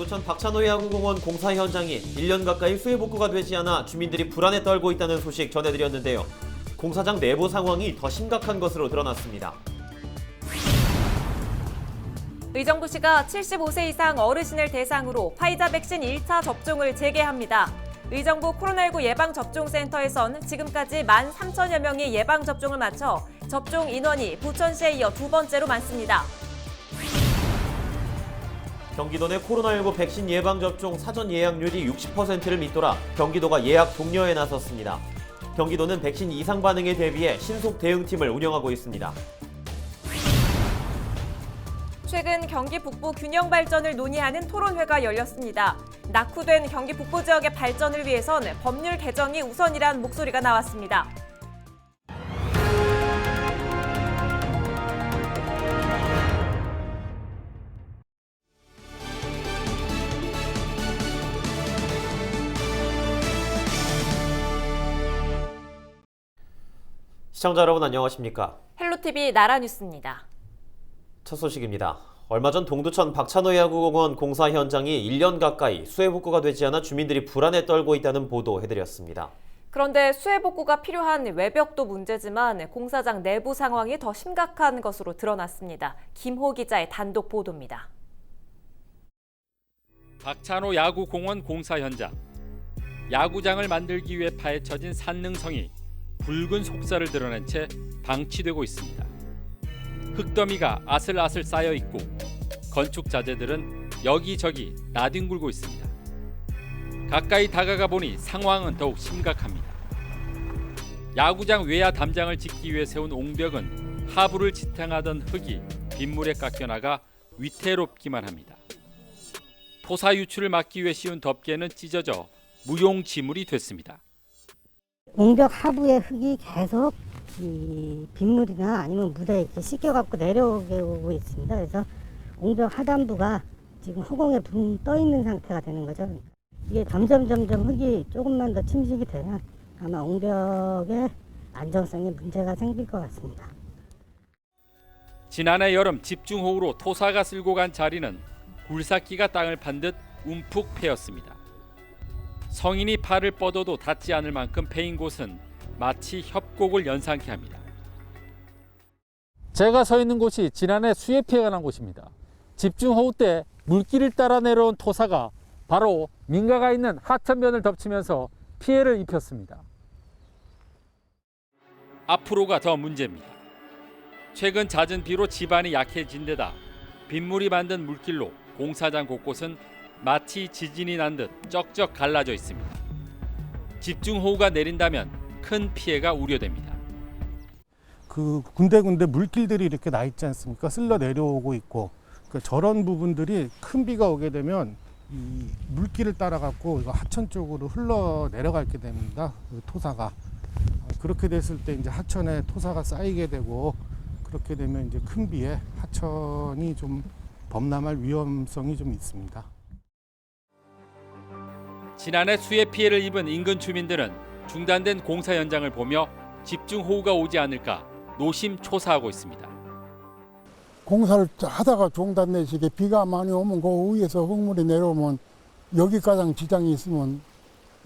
동두천 박찬호 야구공원 공사 현장이 1년 가까이 수해 복구가 되지 않아 주민들이 불안에 떨고 있다는 소식 전해드렸는데요. 공사장 내부 상황이 더 심각한 것으로 드러났습니다. 의정부시가 75세 이상 어르신을 대상으로 화이자 백신 1차 접종을 재개합니다. 의정부 코로나19 예방접종센터에선 지금까지 13,000여 명이 예방접종을 마쳐 접종 인원이 부천시에 이어 두 번째로 많습니다. 경기도 내 코로나19 백신 예방접종 사전 예약률이 60%를 밑돌아 경기도가 예약 독려에 나섰습니다. 경기도는 백신 이상 반응에 대비해 신속 대응팀을 운영하고 있습니다. 최근 경기 북부 균형 발전을 논의하는 토론회가 열렸습니다. 낙후된 경기 북부 지역의 발전을 위해선 법률 개정이 우선이란 목소리가 나왔습니다. 시청자 여러분 안녕하십니까? 헬로티비 나라뉴스입니다. 첫 소식입니다. 얼마 전 동두천 박찬호 야구공원 공사 현장이 1년 가까이 수해 복구가 되지 않아 주민들이 불안에 떨고 있다는 보도 해드렸습니다. 그런데 수해 복구가 필요한 외벽도 문제지만 공사장 내부 상황이 더 심각한 것으로 드러났습니다. 김호 기자의 단독 보도입니다. 박찬호 야구공원 공사 현장. 야구장을 만들기 위해 파헤쳐진 산능성이 붉은 속살을 드러낸 채 방치되고 있습니다. 흙더미가 아슬아슬 쌓여 있고 건축 자재들은 여기저기 나뒹굴고 있습니다. 가까이 다가가 보니 상황은 더욱 심각합니다. 야구장 외야 담장을 짓기 위해 세운 옹벽은 하부를 지탱하던 흙이 빗물에 깎여나가 위태롭기만 합니다. 토사 유출을 막기 위해 씌운 덮개는 찢어져 무용지물이 됐습니다. 옹벽 하부의 흙이 계속 이 빗물이나 아니면 물에 이렇게 씻겨갖고 내려오고 있습니다. 그래서 옹벽 하단부가 지금 허공에 붕 떠 있는 상태가 되는 거죠. 이게 점점 흙이 조금만 더 침식이 되면 아마 옹벽의 안정성에 문제가 생길 것 같습니다. 지난해 여름 집중호우로 토사가 쓸고 간 자리는 굴삭기가 땅을 판 듯 움푹 패였습니다. 성인이 팔을 뻗어도 닿지 않을 만큼 패인 곳은 마치 협곡을 연상케 합니다. 제가 서 있는 곳이 지난해 수해 피해가 난 곳입니다. 집중호우 때 물길을 따라 내려온 토사가 바로 민가가 있는 하천변을 덮치면서 피해를 입혔습니다. 앞으로가 더 문제입니다. 최근 잦은 비로 지반이 약해진 데다 빗물이 만든 물길로 공사장 곳곳은 마치 지진이 난 듯 쩍쩍 갈라져 있습니다. 집중호우가 내린다면 큰 피해가 우려됩니다. 그 군데군데 물길들이 이렇게 나 있지 않습니까? 쓸려 내려오고 있고 저런 부분들이 큰 비가 오게 되면 이 물길을 따라 갖고 하천 쪽으로 흘러 내려가게 됩니다. 그 토사가 그렇게 됐을 때 이제 하천에 토사가 쌓이게 되고 그렇게 되면 이제 큰 비에 하천이 좀 범람할 위험성이 좀 있습니다. 지난해 수해 피해를 입은 인근 주민들은 중단된 공사 현장을 보며 집중호우가 오지 않을까 노심초사하고 있습니다. 공사를 하다가 중단내시게 비가 많이 오면 그 위에서 흙물이 내려오면 여기 가장 지장이 있으면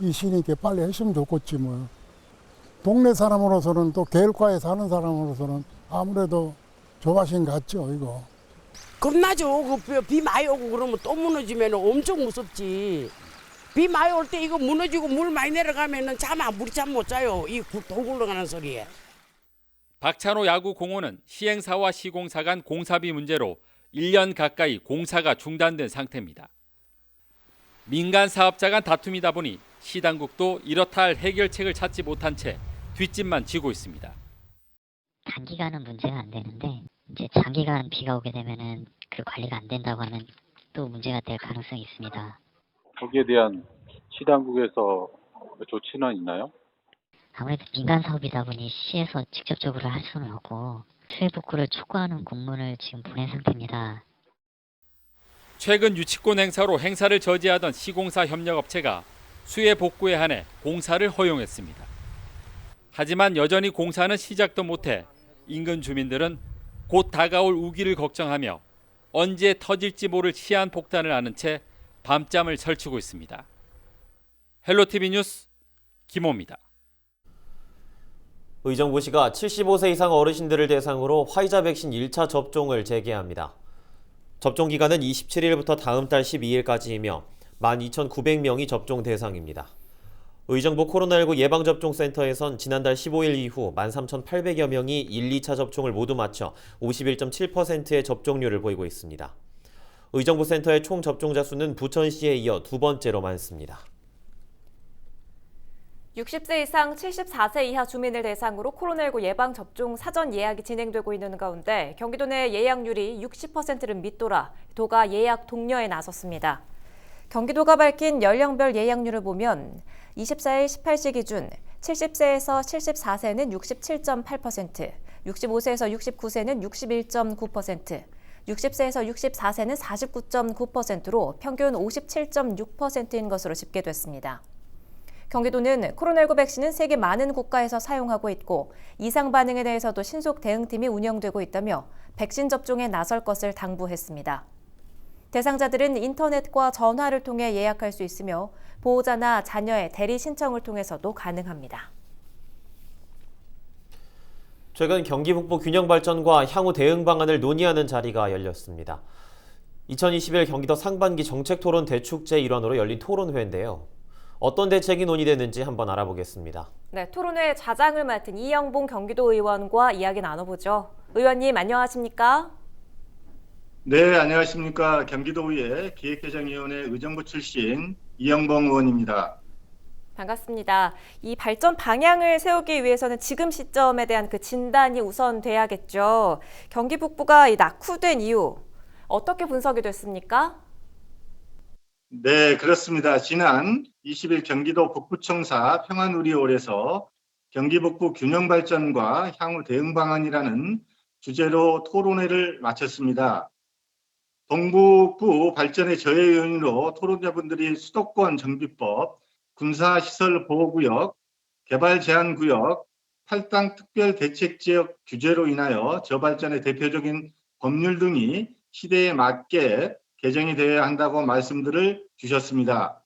이 시민께 빨리 했으면 좋겠지 뭐. 동네 사람으로서는 또 계열과에 사는 사람으로서는 아무래도 조바심 같죠 이거. 겁나죠. 비 많이 오고 그러면 또 무너지면 엄청 무섭지. 비 많이 올 때 이거 무너지고 물 많이 내려가면은 물이 잠 못 자요. 이 돌 굴러가는 소리에. 박찬호 야구공원은 시행사와 시공사 간 공사비 문제로 1년 가까이 공사가 중단된 상태입니다. 민간 사업자 간 다툼이다 보니 시당국도 이렇다 할 해결책을 찾지 못한 채 뒷짐만 지고 있습니다. 단기간은 문제가 안 되는데 이제 장기간 비가 오게 되면은 그 관리가 안 된다고 하면 또 문제가 될 가능성이 있습니다. 거기에 대한 시당국에서 조치는 있나요? 아무래도 민간 사업이다 보니 시에서 직접적으로 할 수는 없고 수해 복구를 촉구하는 공문을 지금 보낸 상태입니다. 최근 유치권 행사로 행사를 저지하던 시공사 협력업체가 수해 복구에 한해 공사를 허용했습니다. 하지만 여전히 공사는 시작도 못해 인근 주민들은 곧 다가올 우기를 걱정하며 언제 터질지 모를 시한폭탄을 아는 채 밤잠을 설치고 있습니다. 헬로티비 뉴스 김호입니다. 의정부시가 75세 이상 어르신들을 대상으로 화이자 백신 1차 접종을 재개합니다. 접종 기간은 27일부터 다음 달 12일까지이며 12,900명이 접종 대상입니다. 의정부 코로나19 예방접종센터에선 지난달 15일 이후 13,800여 명이 1, 2차 접종을 모두 마쳐 51.7%의 접종률을 보이고 있습니다. 의정부 센터의 총 접종자 수는 부천시에 이어 두 번째로 많습니다. 60세 이상 74세 이하 주민을 대상으로 코로나19 예방접종 사전 예약이 진행되고 있는 가운데 경기도 내 예약률이 60%를 밑돌아 도가 예약 독려에 나섰습니다. 경기도가 밝힌 연령별 예약률을 보면 24일 18시 기준 70세에서 74세는 67.8%, 65세에서 69세는 61.9%, 60세에서 64세는 49.9%로 평균 57.6%인 것으로 집계됐습니다. 경기도는 코로나19 백신은 세계 많은 국가에서 사용하고 있고 이상 반응에 대해서도 신속 대응팀이 운영되고 있다며 백신 접종에 나설 것을 당부했습니다. 대상자들은 인터넷과 전화를 통해 예약할 수 있으며 보호자나 자녀의 대리 신청을 통해서도 가능합니다. 최근 경기 북부 균형 발전과 향후 대응 방안을 논의하는 자리가 열렸습니다. 2021 경기도 상반기 정책 토론 대축제 일환으로 열린 토론회인데요. 어떤 대책이 논의되는지 한번 알아보겠습니다. 네, 토론회 자장을 맡은 이영봉 경기도 의원과 이야기 나눠보죠. 의원님 안녕하십니까? 네, 안녕하십니까. 경기도의회 기획개정위원회 의정부 출신 이영봉 의원입니다. 반갑습니다. 이 발전 방향을 세우기 위해서는 지금 시점에 대한 그 진단이 우선 돼야겠죠. 경기 북부가 낙후된 이유 어떻게 분석이 됐습니까? 네, 그렇습니다. 지난 20일 경기도 북부청사 평안우리홀에서 경기 북부 균형 발전과 향후 대응 방안이라는 주제로 토론회를 마쳤습니다. 동북부 발전의 저해 요인으로 토론자분들이 수도권 정비법, 군사시설보호구역, 개발제한구역, 탈당 특별대책지역 규제로 인하여 저발전의 대표적인 법률 등이 시대에 맞게 개정이 되어야 한다고 말씀들을 주셨습니다.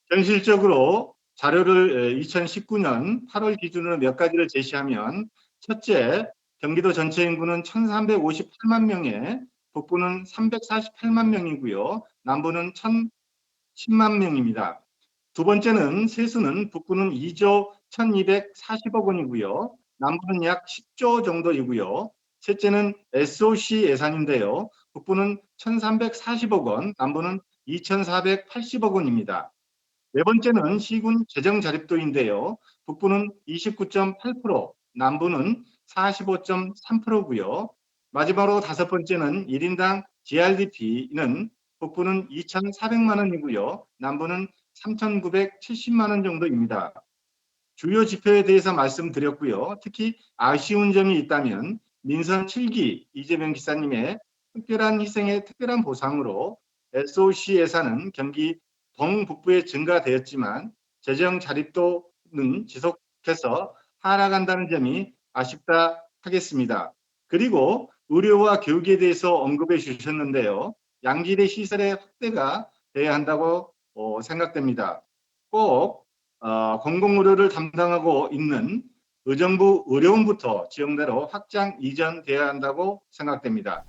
현실적으로 자료를 2019년 8월 기준으로 몇 가지를 제시하면 첫째, 경기도 전체 인구는 1,358만 명에 북부는 348만 명이고요. 남부는 1,010만 명입니다. 두 번째는 세수는 북부는 2조 1,240억 원이고요. 남부는 약 10조 정도이고요. 셋째는 SOC 예산인데요. 북부는 1,340억 원, 남부는 2,480억 원입니다. 네 번째는 시군 재정 자립도인데요. 북부는 29.8%, 남부는 45.3%고요. 마지막으로 다섯 번째는 1인당 GRDP는 북부는 2,400만 원이고요. 남부는 3,970만 원 정도입니다. 주요 지표에 대해서 말씀드렸고요. 특히 아쉬운 점이 있다면 민선 7기 이재명 기사님의 특별한 희생의 특별한 보상으로 SOC 예산은 경기 동북부에 증가되었지만 재정 자립도는 지속해서 하락한다는 점이 아쉽다 하겠습니다. 그리고 의료와 교육에 대해서 언급해 주셨는데요. 양질의 시설의 확대가 돼야 한다고 생각됩니다. 꼭 공공의료를 담당하고 있는 의정부 의료원부터 지역내로 확장 이전돼야 한다고 생각됩니다.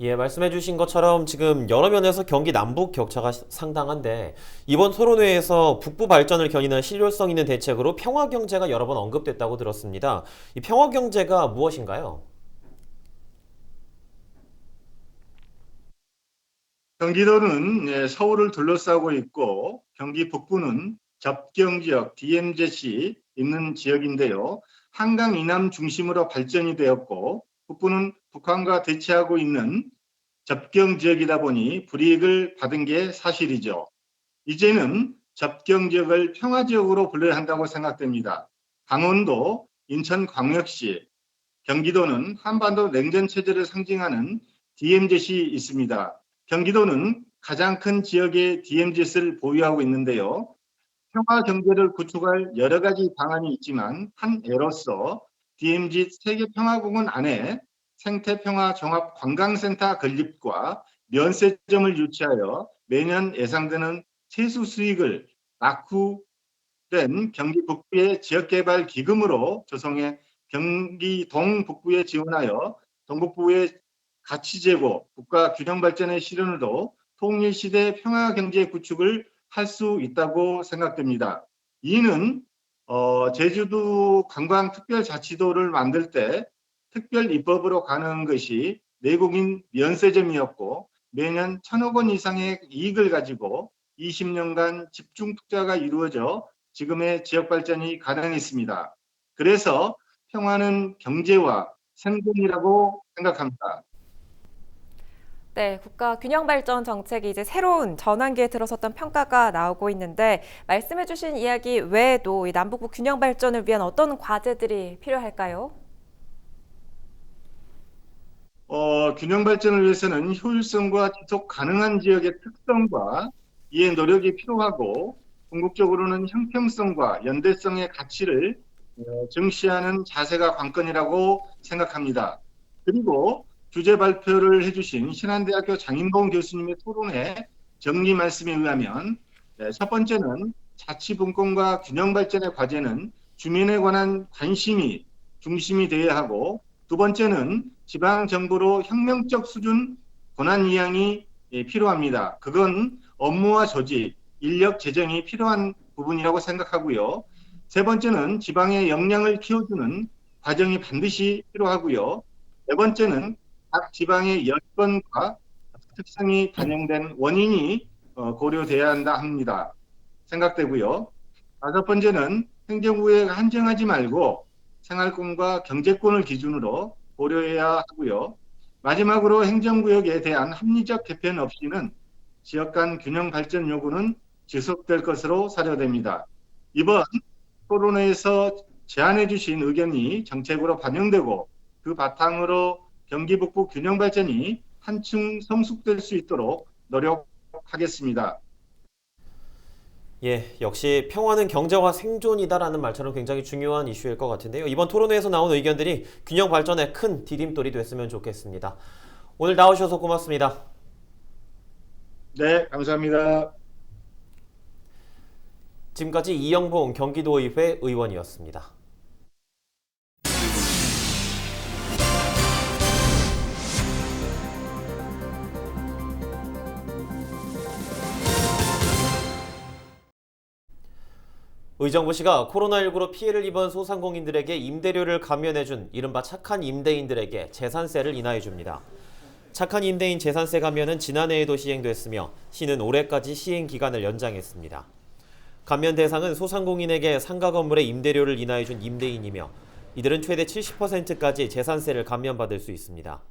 예, 말씀해 주신 것처럼 지금 여러 면에서 경기 남북 격차가 상당한데 이번 토론회에서 북부 발전을 견인한 실효성 있는 대책으로 평화경제가 여러 번 언급됐다고 들었습니다. 이 평화경제가 무엇인가요? 경기도는 서울을 둘러싸고 있고 경기 북부는 접경지역 DMZ이 있는 지역인데요. 한강 이남 중심으로 발전이 되었고 북부는 북한과 대치하고 있는 접경 지역이다 보니 불이익을 받은 게 사실이죠. 이제는 접경 지역을 평화 지역으로 불러야 한다고 생각됩니다. 강원도, 인천광역시, 경기도는 한반도 냉전 체제를 상징하는 DMZ이 있습니다. 경기도는 가장 큰 지역의 DMZ를 보유하고 있는데요. 평화 경제를 구축할 여러 가지 방안이 있지만 한 예로서 DMZ 세계평화공원 안에 생태평화 종합관광센터 건립과 면세점을 유치하여 매년 예상되는 세수 수익을 낙후된 경기 북부의 지역개발 기금으로 조성해 경기 동북부에 지원하여 동북부의 가치제고, 국가 균형 발전의 실현으로 통일시대 평화경제 구축을 할 수 있다고 생각됩니다. 이는 제주도 관광특별자치도를 만들 때 특별 입법으로 가는 것이 내국인 면세점이었고 매년 1,000억 원 이상의 이익을 가지고 20년간 집중 투자가 이루어져 지금의 지역 발전이 가능했습니다. 그래서 평화는 경제와 생존이라고 생각합니다. 네, 국가 균형 발전 정책이 이제 새로운 전환기에 들어섰던 평가가 나오고 있는데 말씀해주신 이야기 외에도 이 남북부 균형 발전을 위한 어떤 과제들이 필요할까요? 균형 발전을 위해서는 효율성과 지속 가능한 지역의 특성과 이해 노력이 필요하고 궁극적으로는 형평성과 연대성의 가치를 정시하는 자세가 관건이라고 생각합니다. 그리고 주제 발표를 해주신 신한대학교 장인봉 교수님의 토론회 정리 말씀에 의하면 첫 번째는 자치분권과 균형 발전의 과제는 주민에 관한 관심이 중심이 되어야 하고 두 번째는 지방정부로 혁명적 수준 권한 이양이 필요합니다. 그건 업무와 조직, 인력 재정이 필요한 부분이라고 생각하고요. 세 번째는 지방의 역량을 키워주는 과정이 반드시 필요하고요. 네 번째는 각 지방의 여건과 특성이 반영된 원인이 고려돼야 한다 합니다. 생각되고요. 다섯 번째는 행정구역에 한정하지 말고 생활권과 경제권을 기준으로 고려해야 하고요. 마지막으로 행정구역에 대한 합리적 개편 없이는 지역 간 균형 발전 요구는 지속될 것으로 사료됩니다. 이번 토론회에서 제안해 주신 의견이 정책으로 반영되고 그 바탕으로 경기 북부 균형 발전이 한층 성숙될 수 있도록 노력하겠습니다. 예, 역시 평화는 경제와 생존이다라는 말처럼 굉장히 중요한 이슈일 것 같은데요. 이번 토론회에서 나온 의견들이 균형 발전에 큰 디딤돌이 됐으면 좋겠습니다. 오늘 나오셔서 고맙습니다. 네, 감사합니다. 지금까지 이영봉 경기도의회 의원이었습니다. 의정부시가 코로나19로 피해를 입은 소상공인들에게 임대료를 감면해준 이른바 착한 임대인들에게 재산세를 인하해줍니다. 착한 임대인 재산세 감면은 지난해에도 시행됐으며 시는 올해까지 시행 기간을 연장했습니다. 감면 대상은 소상공인에게 상가 건물의 임대료를 인하해준 임대인이며 이들은 최대 70%까지 재산세를 감면받을 수 있습니다.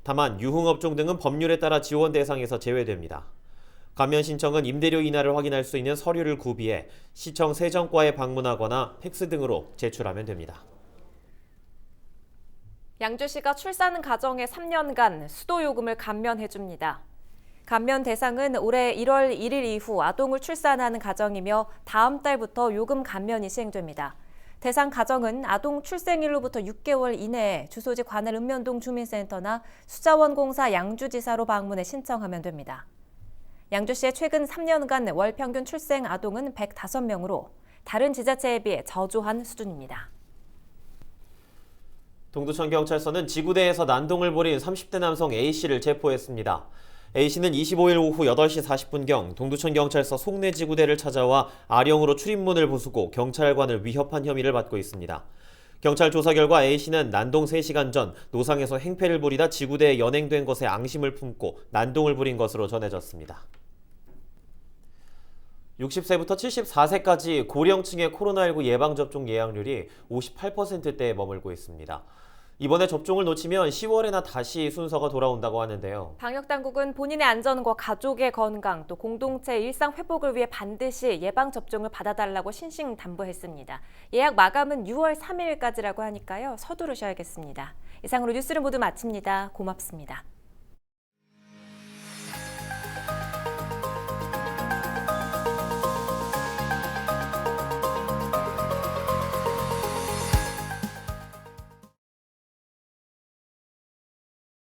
다만 유흥업종 등은 법률에 따라 지원 대상에서 제외됩니다. 감면 신청은 임대료 인하를 확인할 수 있는 서류를 구비해 시청 세정과에 방문하거나 팩스 등으로 제출하면 됩니다. 양주시가 출산 가정에 3년간 수도요금을 감면해줍니다. 감면 대상은 올해 1월 1일 이후 아동을 출산하는 가정이며 다음 달부터 요금 감면이 시행됩니다. 대상 가정은 아동 출생일로부터 6개월 이내에 주소지 관할 읍면동 주민센터나 수자원공사 양주지사로 방문해 신청하면 됩니다. 양주시의 최근 3년간 월 평균 출생 아동은 105명으로 다른 지자체에 비해 저조한 수준입니다. 동두천경찰서는 지구대에서 난동을 벌인 30대 남성 A씨를 체포했습니다. A씨는 25일 오후 8시 40분경 동두천경찰서 송내지구대를 찾아와 아령으로 출입문을 부수고 경찰관을 위협한 혐의를 받고 있습니다. 경찰 조사 결과 A씨는 난동 3시간 전 노상에서 행패를 부리다 지구대에 연행된 것에 앙심을 품고 난동을 부린 것으로 전해졌습니다. 60세부터 74세까지 고령층의 코로나19 예방접종 예약률이 58%대에 머물고 있습니다. 이번에 접종을 놓치면 10월에나 다시 순서가 돌아온다고 하는데요. 방역당국은 본인의 안전과 가족의 건강 또 공동체 일상 회복을 위해 반드시 예방접종을 받아달라고 신신당부했습니다. 예약 마감은 6월 3일까지라고 하니까요. 서두르셔야겠습니다. 이상으로 뉴스를 모두 마칩니다. 고맙습니다.